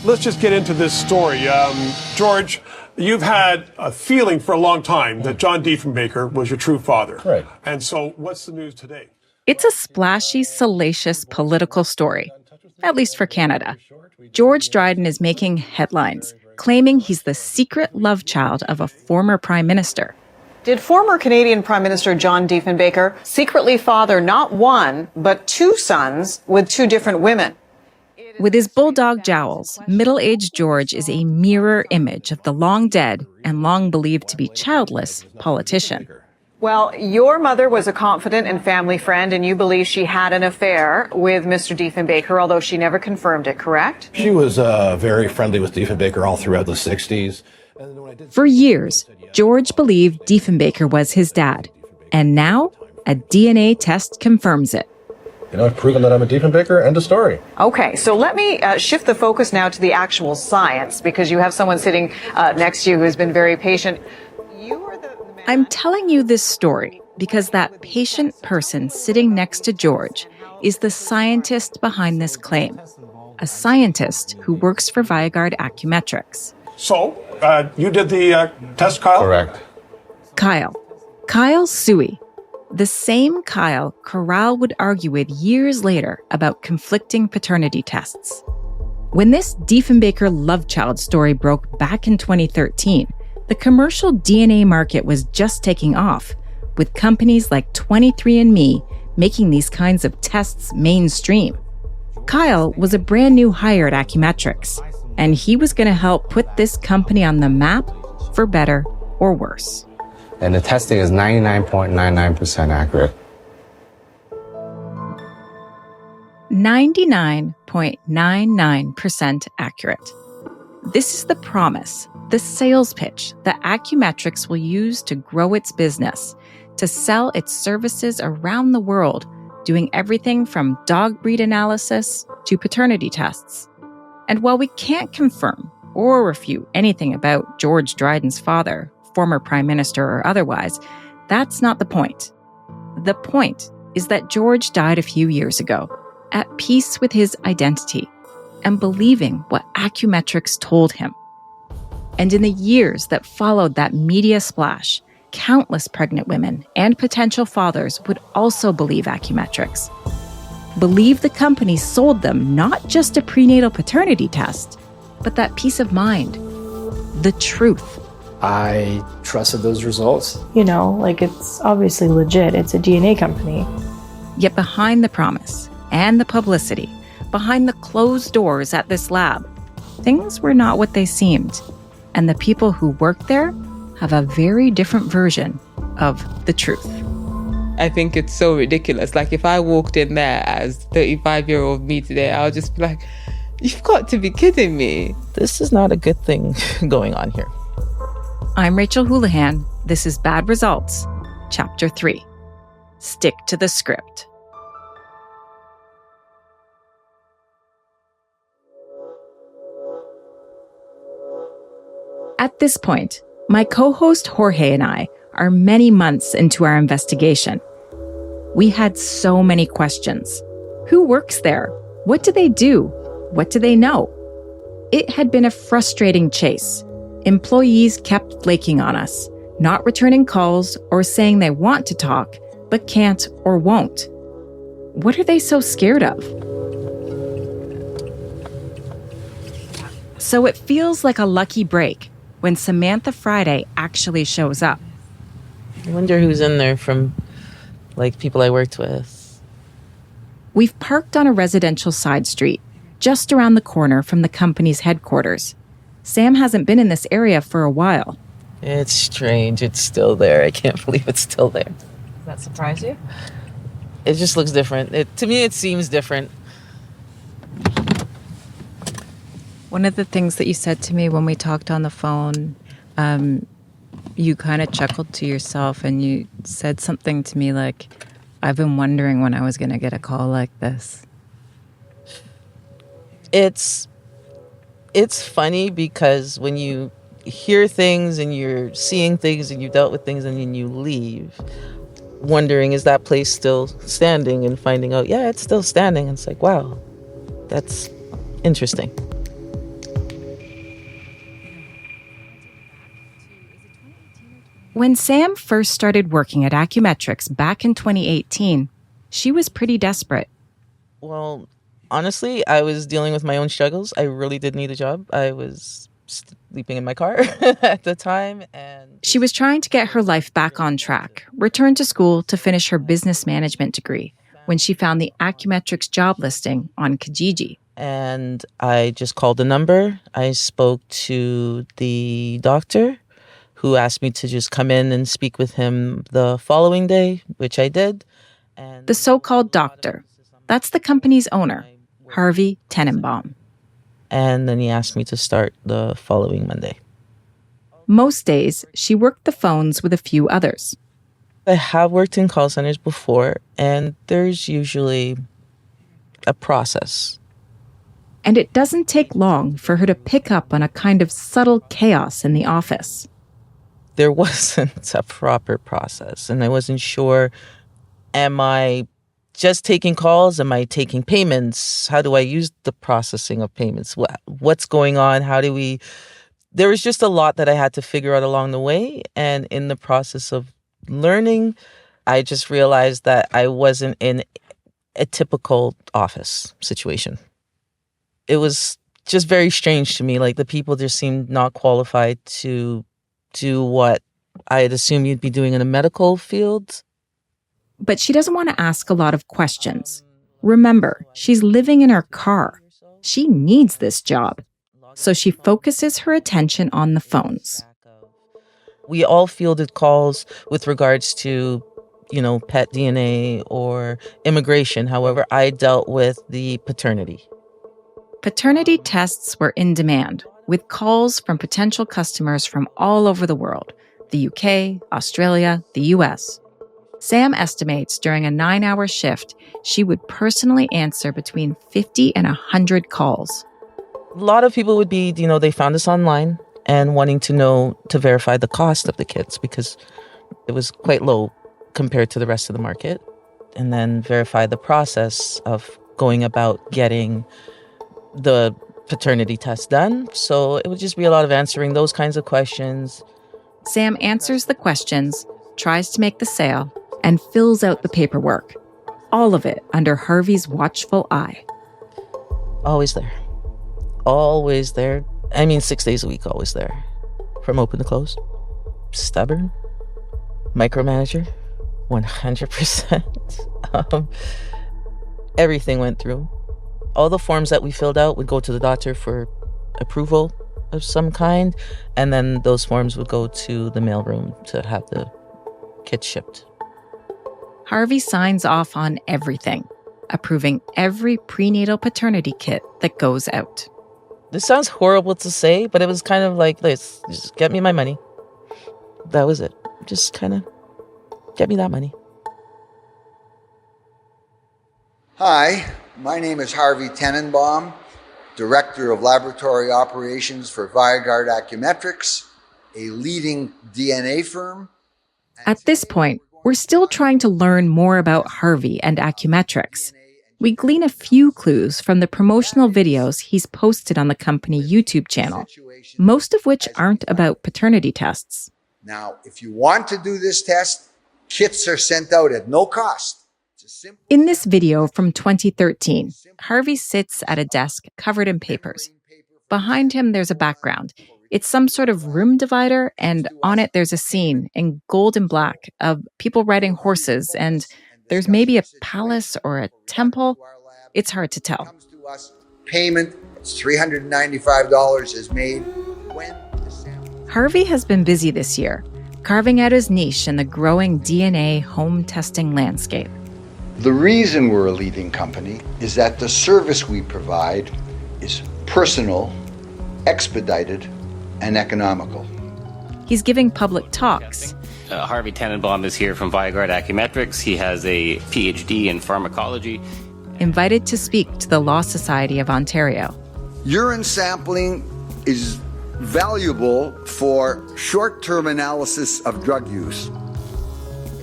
let's just get into this story. George, you've had a feeling for a long time that John Diefenbaker was your true father. Right. And so what's the news today? It's a splashy, salacious political story, at least for Canada. George Dryden is making headlines, claiming he's the secret love child of a former prime minister. Did former Canadian Prime Minister John Diefenbaker secretly father not one, but two sons with two different women? With his bulldog jowls, middle-aged George is a mirror image of the long-dead and long-believed to be childless politician. Well, your mother was a confident and family friend, and you believe she had an affair with Mr. Diefenbaker, although she never confirmed it, correct? She was very friendly with Diefenbaker all throughout the 60s. For years, George believed Diefenbaker was his dad, and now a DNA test confirms it. You know, I've proven that I'm a Diefenbaker, end of story. Okay, so let me shift the focus now to the actual science, because you have someone sitting next to you who's been very patient. I'm telling you this story because that patient person sitting next to George is the scientist behind this claim, a scientist who works for Viaguard Accu-Metrics. So, you did the test, Kyle? Correct. Kyle Suey. The same Kyle Corral would argue with years later about conflicting paternity tests. When this Diefenbaker love child story broke back in 2013, the commercial DNA market was just taking off, with companies like 23andMe making these kinds of tests mainstream. Kyle was a brand new hire at Accu-Metrics, and he was going to help put this company on the map for better or worse. And the testing is 99.99% accurate. 99.99% accurate. This is the promise, the sales pitch that Accu-Metrics will use to grow its business, to sell its services around the world, doing everything from dog breed analysis to paternity tests. And while we can't confirm or refute anything about George Dryden's father, former prime minister or otherwise, that's not the point. The point is that George died a few years ago, at peace with his identity and believing what Accu-Metrics told him. And in the years that followed that media splash, countless pregnant women and potential fathers would also believe Accu-Metrics. Believe the company sold them not just a prenatal paternity test, but that peace of mind, the truth. I trusted those results. You know, like it's obviously legit. It's a DNA company. Yet behind the promise and the publicity, behind the closed doors at this lab, things were not what they seemed. And the people who work there have a very different version of the truth. I think it's so ridiculous. Like if I walked in there as 35-year-old me today, I'll just be like, you've got to be kidding me. This is not a good thing going on here. I'm Rachel Houlihan. This is Bad Results, Chapter 3. Stick to the script. At this point, my co-host Jorge and I are many months into our investigation. We had so many questions. Who works there? What do they do? What do they know? It had been a frustrating chase. Employees kept flaking on us, not returning calls or saying they want to talk, but can't or won't. What are they so scared of? So it feels like a lucky break when Samantha Friday actually shows up. I wonder who's in there from, like, people I worked with. We've parked on a residential side street, just around the corner from the company's headquarters. Sam hasn't been in this area for a while. It's strange. It's still there. I can't believe it's still there. Does that surprise you? It just looks different. To me, it seems different. One of the things that you said to me when we talked on the phone, you kind of chuckled to yourself and you said something to me like, I've been wondering when I was going to get a call like this. It's funny because when you hear things and you're seeing things and you dealt with things and then you leave, wondering, is that place still standing? And finding out, yeah, it's still standing. And it's like, wow, that's interesting. When Sam first started working at Accu-Metrics back in 2018, she was pretty desperate. Well, honestly, I was dealing with my own struggles. I really did need a job. I was sleeping in my car at the time. And She was trying to get her life back on track, return to school to finish her business management degree, when she found the Accu-Metrics job listing on Kijiji. And I just called the number. I spoke to the doctor, who asked me to just come in and speak with him the following day, which I did. And The so-called doctor. That's the company's owner, Harvey Tenenbaum. And then he asked me to start the following Monday. Most days, she worked the phones with a few others. I have worked in call centers before, and there's usually a process. And it doesn't take long for her to pick up on a kind of subtle chaos in the office. There wasn't a proper process, and I wasn't sure, am I just taking calls? Am I taking payments? How do I use the processing of payments? What's going on? There was just a lot that I had to figure out along the way, and in the process of learning, I just realized that I wasn't in a typical office situation. It was just very strange to me. Like, the people just seemed not qualified to do what I'd assume you'd be doing in a medical field. But she doesn't want to ask a lot of questions. Remember, she's living in her car. She needs this job. So she focuses her attention on the phones. We all fielded calls with regards to, pet DNA or immigration. However, I dealt with the paternity. Paternity tests were in demand, with calls from potential customers from all over the world, the UK, Australia, the US. Sam estimates during a 9-hour shift, she would personally answer between 50 and 100 calls. A lot of people would be, they found us online and wanting to verify the cost of the kits because it was quite low compared to the rest of the market. And then verify the process of going about getting the paternity test done. So it would just be a lot of answering those kinds of questions. Sam answers the questions, tries to make the sale, and fills out the paperwork. All of it under Harvey's watchful eye. Always there. Always there. 6 days a week, always there. From open to close. Stubborn. Micromanager. 100%. Everything went through. All the forms that we filled out would go to the doctor for approval of some kind, and then those forms would go to the mailroom to have the kits shipped. Harvey signs off on everything, approving every prenatal paternity kit that goes out. This sounds horrible to say, but it was kind of like, let's just get me my money. That was it. Just kind of get me that money. Hi, my name is Harvey Tenenbaum, Director of Laboratory Operations for Viaguard Accu-Metrics, a leading DNA firm. At this point, we're still trying to learn more about Harvey and Accu-Metrics. We glean a few clues from the promotional videos he's posted on the company YouTube channel, most of which aren't about paternity tests. Now, if you want to do this test, kits are sent out at no cost. In this video from 2013, Harvey sits at a desk covered in papers. Behind him, there's a background. It's some sort of room divider, and on it there's a scene in gold and black of people riding horses, and there's maybe a palace or a temple. It's hard to tell. Payment, $395 is made when the sample. Harvey has been busy this year, carving out his niche in the growing DNA home testing landscape. The reason we're a leading company is that the service we provide is personal, expedited, and economical. He's giving public talks. Harvey Tenenbaum is here from Viaguard Accu-Metrics. He has a PhD in pharmacology. Invited to speak to the Law Society of Ontario. Urine sampling is valuable for short-term analysis of drug use.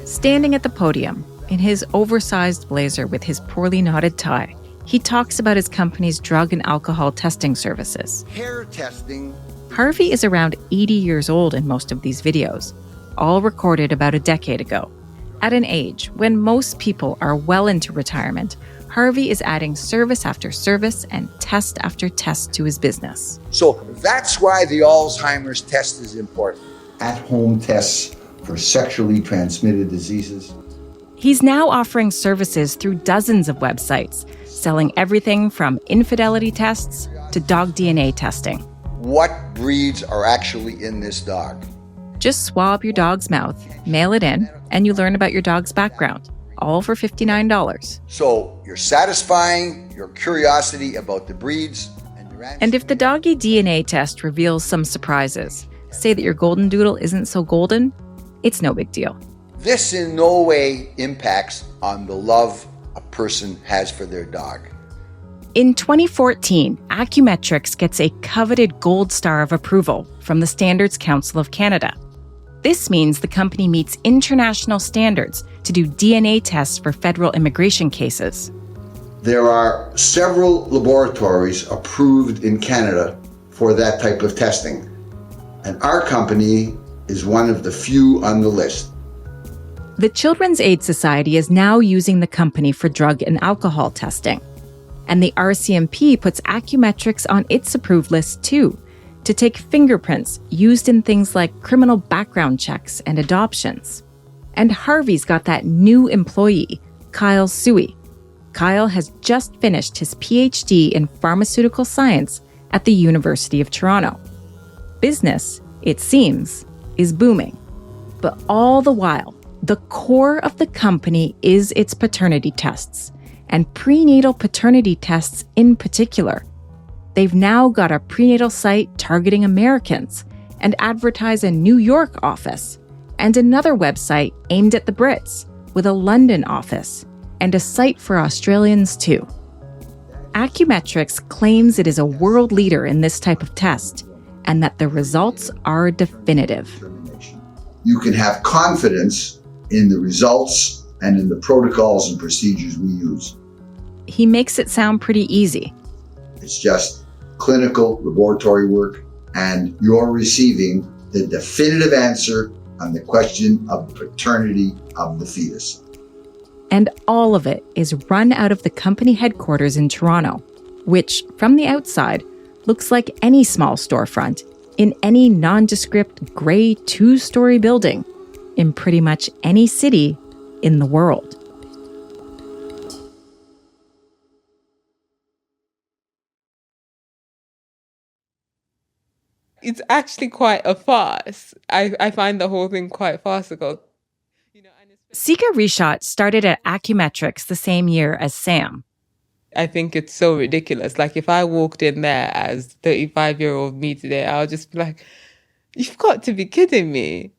Standing at the podium, in his oversized blazer with his poorly knotted tie, he talks about his company's drug and alcohol testing services. Hair testing. Harvey is around 80 years old in most of these videos. all recorded about a decade ago. At an age when most people are well into retirement, Harvey is adding service after service and test after test to his business. So that's why the Alzheimer's test is important. At-home tests for sexually transmitted diseases. He's now offering services through dozens of websites, selling everything from infidelity tests to dog DNA testing. What breeds are actually in this dog? Just swab your dog's mouth, mail it in, and you learn about your dog's background, all for $59. So you're satisfying your curiosity about the breeds. And if the doggy DNA test reveals some surprises, say that your golden doodle isn't so golden, it's no big deal. This in no way impacts on the love a person has for their dog. In 2014, Accu-Metrics gets a coveted gold star of approval from the Standards Council of Canada. This means the company meets international standards to do DNA tests for federal immigration cases. There are several laboratories approved in Canada for that type of testing, and our company is one of the few on the list. The Children's Aid Society is now using the company for drug and alcohol testing. And the RCMP puts Accu-Metrics on its approved list too, to take fingerprints used in things like criminal background checks and adoptions. And Harvey's got that new employee, Kyle Suey. Kyle has just finished his PhD in pharmaceutical science at the University of Toronto. Business, it seems, is booming. But all the while, the core of the company is its paternity tests, and prenatal paternity tests in particular. They've now got a prenatal site targeting Americans and advertise a New York office, and another website aimed at the Brits with a London office, and a site for Australians too. Accu-Metrics claims it is a world leader in this type of test, and that the results are definitive. You can have confidence in the results and in the protocols and procedures we use. He makes it sound pretty easy. It's just clinical laboratory work, and you're receiving the definitive answer on the question of paternity of the fetus. And all of it is run out of the company headquarters in Toronto, which, from the outside, looks like any small storefront in any nondescript gray 2-story building in pretty much any city in the world. It's actually quite a farce. I find the whole thing quite farcical. Sika Rishat started at Accu-Metrics the same year as Sam. I think it's so ridiculous. Like, if I walked in there as 35-year-old me today, I'll just be like, you've got to be kidding me.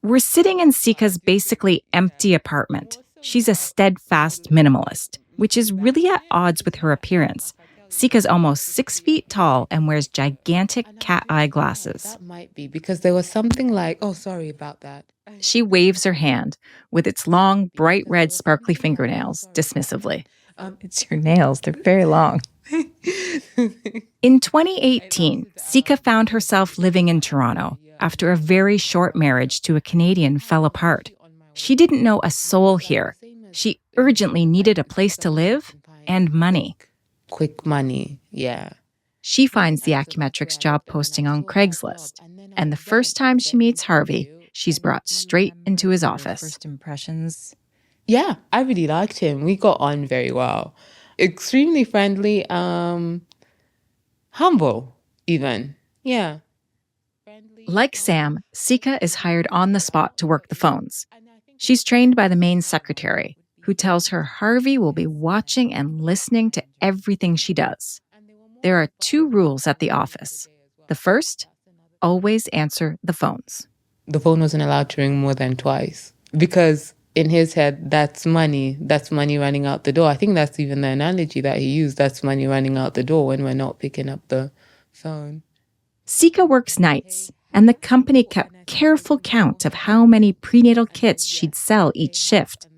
We're sitting in Sika's basically empty apartment. She's a steadfast minimalist, which is really at odds with her appearance. Sika's almost 6 feet tall and wears gigantic cat eye glasses. That might be because there was something like, oh, sorry about that. She waves her hand with its long, bright red, sparkly fingernails dismissively. It's your nails. They're very long. In 2018, Sika found herself living in Toronto after a very short marriage to a Canadian fell apart. She didn't know a soul here. She urgently needed a place to live and money. Quick money, yeah. She finds the Accu-Metrics job posting on Craigslist. And the first time she meets Harvey, she's brought straight into his office. First impressions. Yeah, I really liked him. We got on very well. Extremely friendly, humble even. Yeah. Like Sam, Sika is hired on the spot to work the phones. She's trained by the main secretary, who tells her Harvey will be watching and listening to everything she does. There are 2 rules at the office. The first, always answer the phones. The phone wasn't allowed to ring more than twice because in his head, that's money running out the door. I think that's even the analogy that he used. That's money running out the door when we're not picking up the phone. Sika works nights, and the company kept careful count of how many prenatal kits she'd sell each shift.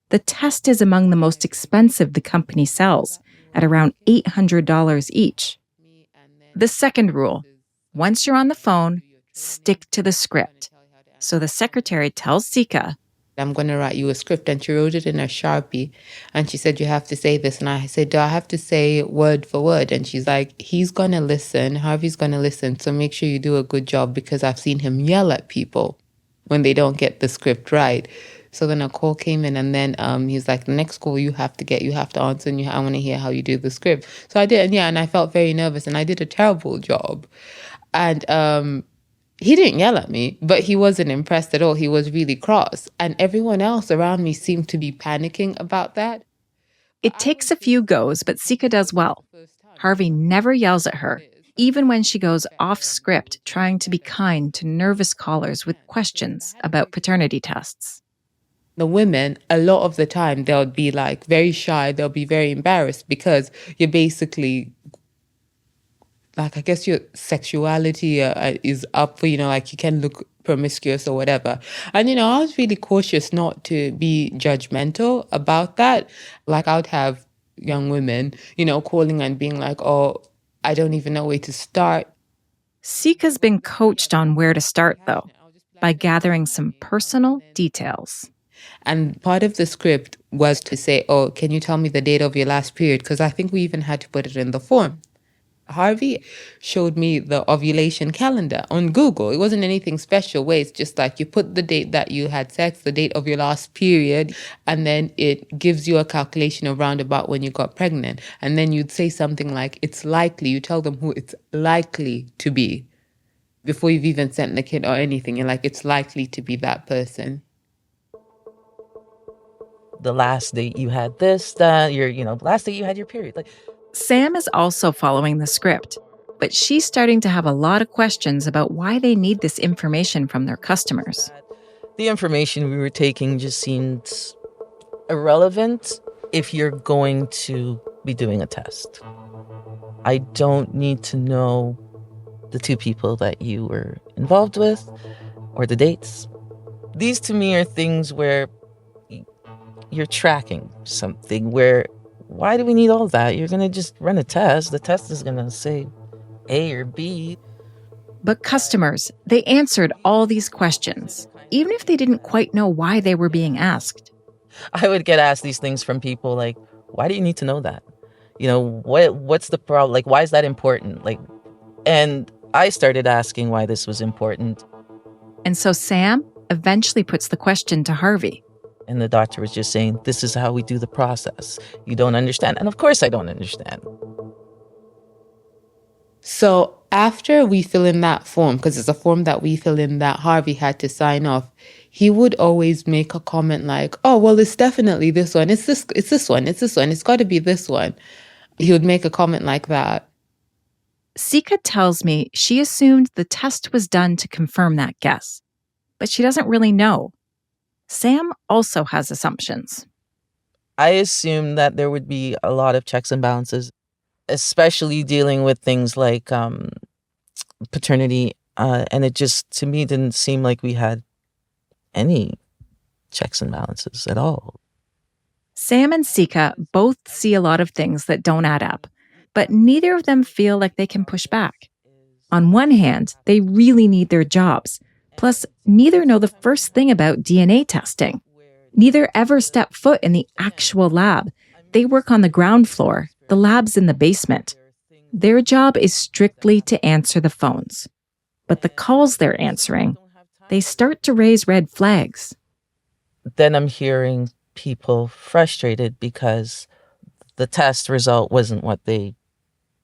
The test is among the most expensive the company sells, at around $800 each. The second rule, once you're on the phone, stick to the script. So the secretary tells Sika, I'm going to write you a script. And she wrote it in a Sharpie. And she said, you have to say this. And I said, do I have to say it word for word? And she's like, he's going to listen. Harvey's going to listen. So make sure you do a good job, because I've seen him yell at people when they don't get the script right. So then a call came in, and then he's like, the next call you have to answer, and I want to hear how you do the script. So I did, and I felt very nervous, and I did a terrible job. And he didn't yell at me, but he wasn't impressed at all. He was really cross. And everyone else around me seemed to be panicking about that. It takes a few goes, but Sika does well. Harvey never yells at her, even when she goes off script trying to be kind to nervous callers with questions about paternity tests. The women, a lot of the time, they'll be like very shy. They'll be very embarrassed, because you're basically, like, I guess your sexuality is up for, like you can look promiscuous or whatever. And, I was really cautious not to be judgmental about that. Like, I would have young women, calling and being like, oh, I don't even know where to start. Sika's been coached on where to start, though, by gathering some personal details. And part of the script was to say, oh, can you tell me the date of your last period? Because I think we even had to put it in the form. Harvey showed me the ovulation calendar on Google. It wasn't anything special, where it's just like you put the date that you had sex, the date of your last period, and then it gives you a calculation around about when you got pregnant. And then you'd say something like, it's likely, you tell them who it's likely to be before you've even sent the kid or anything. You're like, it's likely to be that person. The last date you had this, last date you had your period. Like, Sam is also following the script, but she's starting to have a lot of questions about why they need this information from their customers. the information we were taking just seemed irrelevant if you're going to be doing a test. I don't need to know the two people that you were involved with or the dates. These to me are things where you're tracking something where, why do we need all that? You're going to just run a test. The test is going to say A or B. But customers, they answered all these questions, even if they didn't quite know why they were being asked. I would get asked these things from people like, why do you need to know that? You know, what's the problem? Like, why is that important? And I started asking why this was important. And so Sam eventually puts the question to Harvey. And the doctor was just saying, this is how we do the process. You don't understand. And of course I don't understand. So after we fill in that form, because it's a form that we fill in that Harvey had to sign off, he would always make a comment like, oh, well, it's definitely this one. It's this one. It's got to be this one. He would make a comment like that. Sika tells me she assumed the test was done to confirm that guess, but she doesn't really know. Sam also has assumptions. I assumed that there would be a lot of checks and balances, especially dealing with things like paternity. And it just, to me, didn't seem like we had any checks and balances at all. Sam and Sika both see a lot of things that don't add up, but neither of them feel like they can push back. On one hand, they really need their jobs. Plus, neither know the first thing about DNA testing. Neither ever step foot in the actual lab. They work on the ground floor. The lab's in the basement. Their job is strictly to answer the phones. But the calls they're answering, they start to raise red flags. Then I'm hearing people frustrated because the test result wasn't what they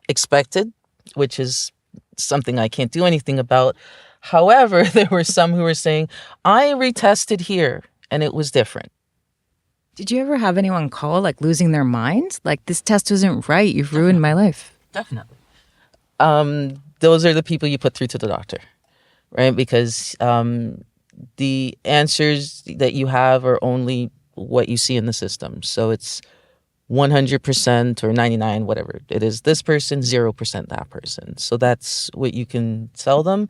expected, which is something I can't do anything about. However, there were some who were saying, I retested here and it was different. Did you ever have anyone call, losing their mind? This test wasn't right. You've ruined my life. Definitely. Those are the people you put through to the doctor, right? Because the answers that you have are only what you see in the system. So it's 100% or 99, whatever it is, this person, 0% that person. So that's what you can tell them.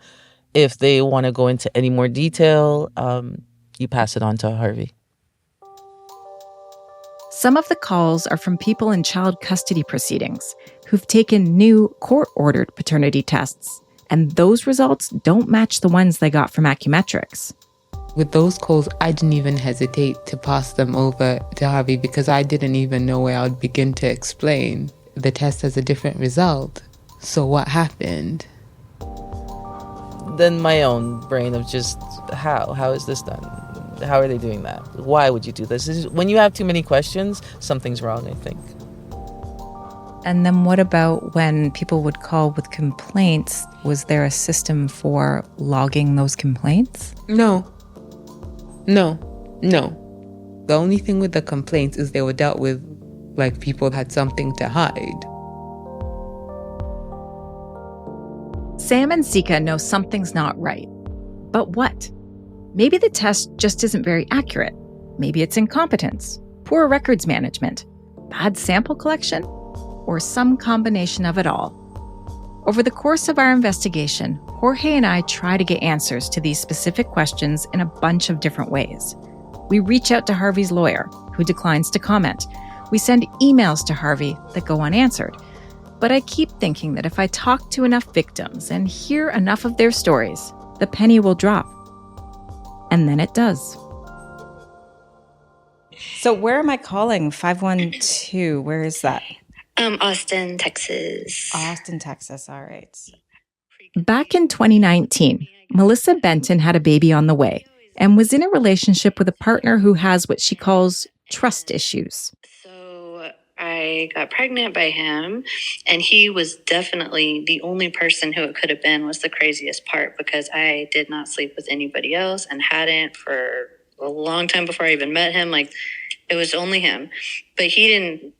If they want to go into any more detail, you pass it on to Harvey. Some of the calls are from people in child custody proceedings who've taken new court-ordered paternity tests, and those results don't match the ones they got from Accu-Metrics. With those calls, I didn't even hesitate to pass them over to Harvey because I didn't even know where I would begin to explain. The test has a different result. So what happened? Then my own brain of just how is this done? How are they doing that? Why would you do this? When you have too many questions, something's wrong, I think. And then what about when people would call with complaints? Was there a system for logging those complaints? No. The only thing with the complaints is they were dealt with like people had something to hide. Sam and Sika know something's not right. But what? Maybe the test just isn't very accurate. Maybe it's incompetence, poor records management, bad sample collection, or some combination of it all. Over the course of our investigation, Jorge and I try to get answers to these specific questions in a bunch of different ways. We reach out to Harvey's lawyer, who declines to comment. We send emails to Harvey that go unanswered. But I keep thinking that if I talk to enough victims and hear enough of their stories, the penny will drop. And then it does. So where am I calling? 512, where is that? Austin, Texas. Austin, Texas, all right. Back in 2019, Melissa Benton had a baby on the way and was in a relationship with a partner who has what she calls trust issues. So I got pregnant by him, and he was definitely the only person who it could have been. Was the craziest part, because I did not sleep with anybody else and hadn't for a long time before I even met him. Like, it was only him. But he didn't,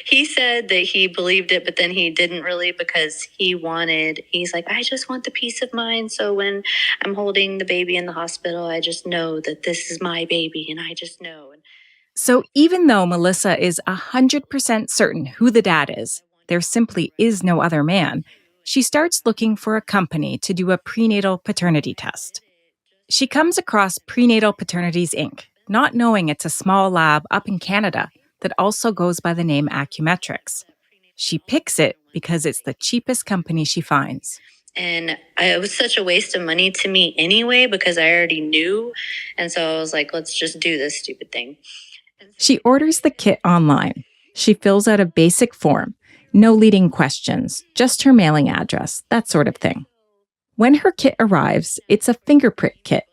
he said that he believed it, but then he didn't really, because he's like, I just want the peace of mind. So when I'm holding the baby in the hospital, I just know that this is my baby, and I just know. So even though Melissa is 100% certain who the dad is, there simply is no other man, she starts looking for a company to do a prenatal paternity test. She comes across Prenatal Paternities, Inc., not knowing it's a small lab up in Canada that also goes by the name Accu-Metrics. She picks it because it's the cheapest company she finds. And it was such a waste of money to me anyway, because I already knew. And so I was like, let's just do this stupid thing. She orders the kit online. She fills out a basic form. No leading questions, just her mailing address, that sort of thing. When her kit arrives, it's a finger prick kit,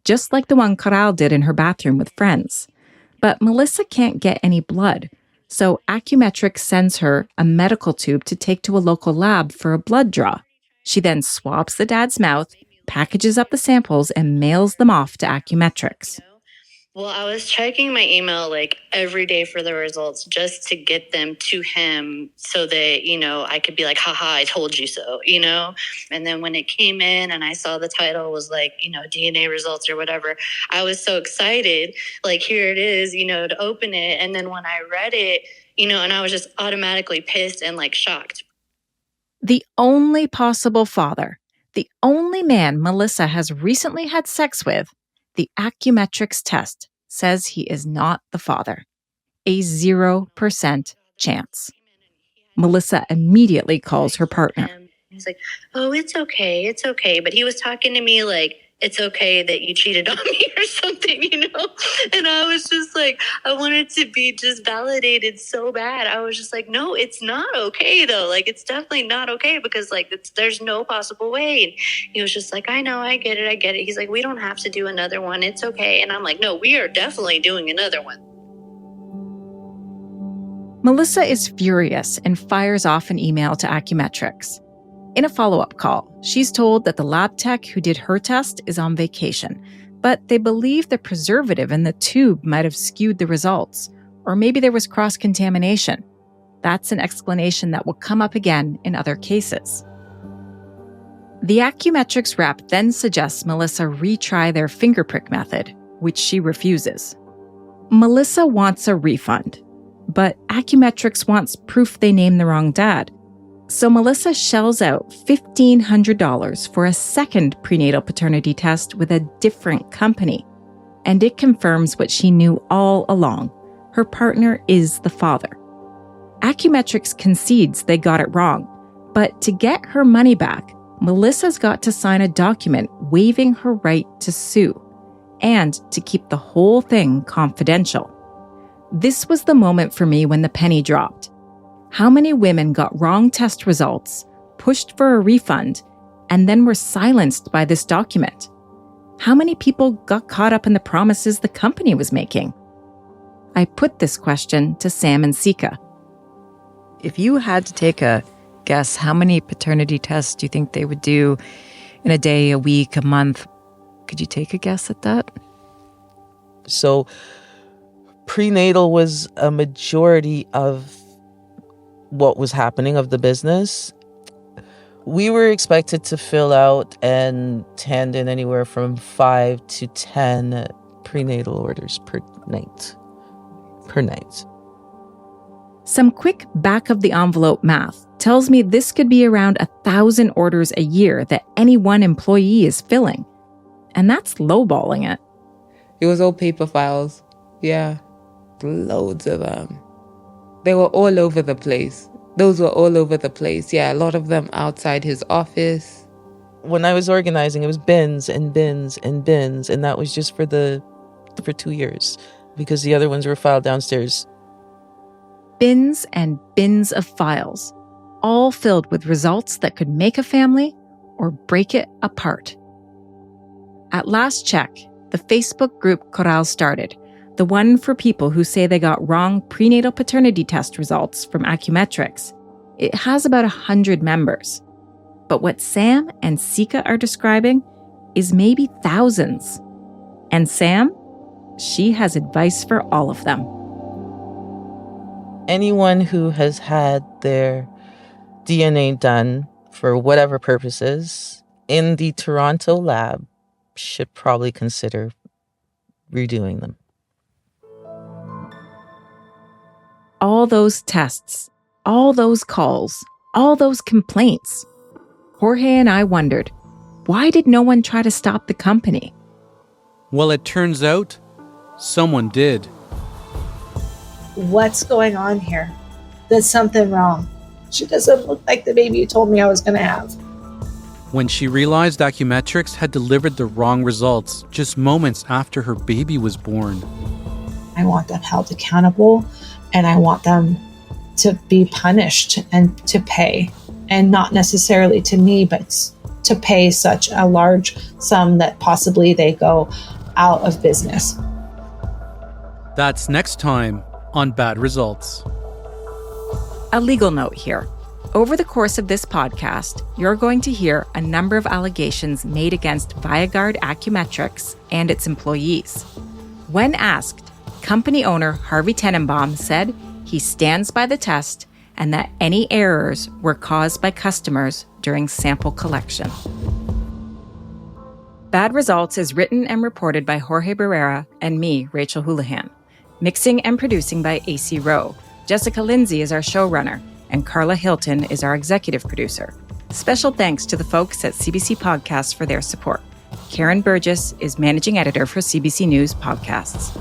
just like the one Coral did in her bathroom with friends. But Melissa can't get any blood, so Accu-Metrics sends her a medical tube to take to a local lab for a blood draw. She then swabs the dad's mouth, packages up the samples, and mails them off to Accu-Metrics. Well, I was checking my email like every day for the results just to get them to him so that, I could be like, haha, I told you so, And then when it came in and I saw the title was like, DNA results or whatever, I was so excited, like, here it is, to open it. And then when I read it, and I was just automatically pissed and like shocked. The only possible father, the only man Melissa has recently had sex with, the Accu-Metrics test says he is not the father. A 0% chance. Melissa immediately calls her partner. He's like, oh, it's okay. But he was talking to me like, it's okay that you cheated on me or something, And I was just like, I wanted to be just validated so bad. I was just like, no, it's not okay though. Like, it's definitely not okay, because like, there's no possible way. And he was just like, I know, I get it. He's like, we don't have to do another one. It's okay. And I'm like, no, we are definitely doing another one. Melissa is furious and fires off an email to Accu-Metrics. In a follow-up call, she's told that the lab tech who did her test is on vacation, but they believe the preservative in the tube might have skewed the results, or maybe there was cross-contamination. That's an explanation that will come up again in other cases. The Accu-Metrics rep then suggests Melissa retry their finger prick method, which she refuses. Melissa wants a refund, but Accu-Metrics wants proof they named the wrong dad. So Melissa shells out $1,500 for a second prenatal paternity test with a different company. And it confirms what she knew all along. Her partner is the father. Accu-Metrics concedes they got it wrong. But to get her money back, Melissa's got to sign a document waiving her right to sue. and to keep the whole thing confidential. This was the moment for me when the penny dropped. How many women got wrong test results, pushed for a refund, and then were silenced by this document? How many people got caught up in the promises the company was making? I put this question to Sam and Sika. If you had to take a guess, how many paternity tests do you think they would do in a day, a week, a month? Could you take a guess at that? So prenatal was a majority of what was happening of the business. We were expected to fill out and hand in anywhere from 5 to 10 prenatal orders per night. Some quick back-of-the-envelope math tells me this could be around 1,000 orders a year that any one employee is filling. And that's lowballing it. It was all paper files. Yeah, loads of them. They were all over the place. Those were all over the place. Yeah, a lot of them outside his office. When I was organizing, it was bins and bins and bins, and that was just for 2 years because the other ones were filed downstairs. Bins and bins of files, all filled with results that could make a family or break it apart. At last check, the Facebook group Coral started, the one for people who say they got wrong prenatal paternity test results from Accu-Metrics, it has about 100 members. But what Sam and Sika are describing is maybe thousands. And Sam, she has advice for all of them. Anyone who has had their DNA done for whatever purposes in the Toronto lab should probably consider redoing them. All those tests, all those calls, all those complaints. Jorge and I wondered, why did no one try to stop the company? Well, it turns out someone did. What's going on here? There's something wrong. She doesn't look like the baby you told me I was going to have. When she realized Accu-Metrics had delivered the wrong results just moments after her baby was born. I want them held accountable, and I want them to be punished and to pay. And not necessarily to me, but to pay such a large sum that possibly they go out of business. That's next time on Bad Results. A legal note here. Over the course of this podcast, you're going to hear a number of allegations made against Viaguard Accu-Metrics and its employees. When asked, company owner Harvey Tenenbaum said he stands by the test and that any errors were caused by customers during sample collection. Bad Results is written and reported by Jorge Barrera and me, Rachel Houlihan. Mixing and producing by AC Rowe. Jessica Lindsay is our showrunner, and Carla Hilton is our executive producer. Special thanks to the folks at CBC Podcasts for their support. Karen Burgess is managing editor for CBC News Podcasts.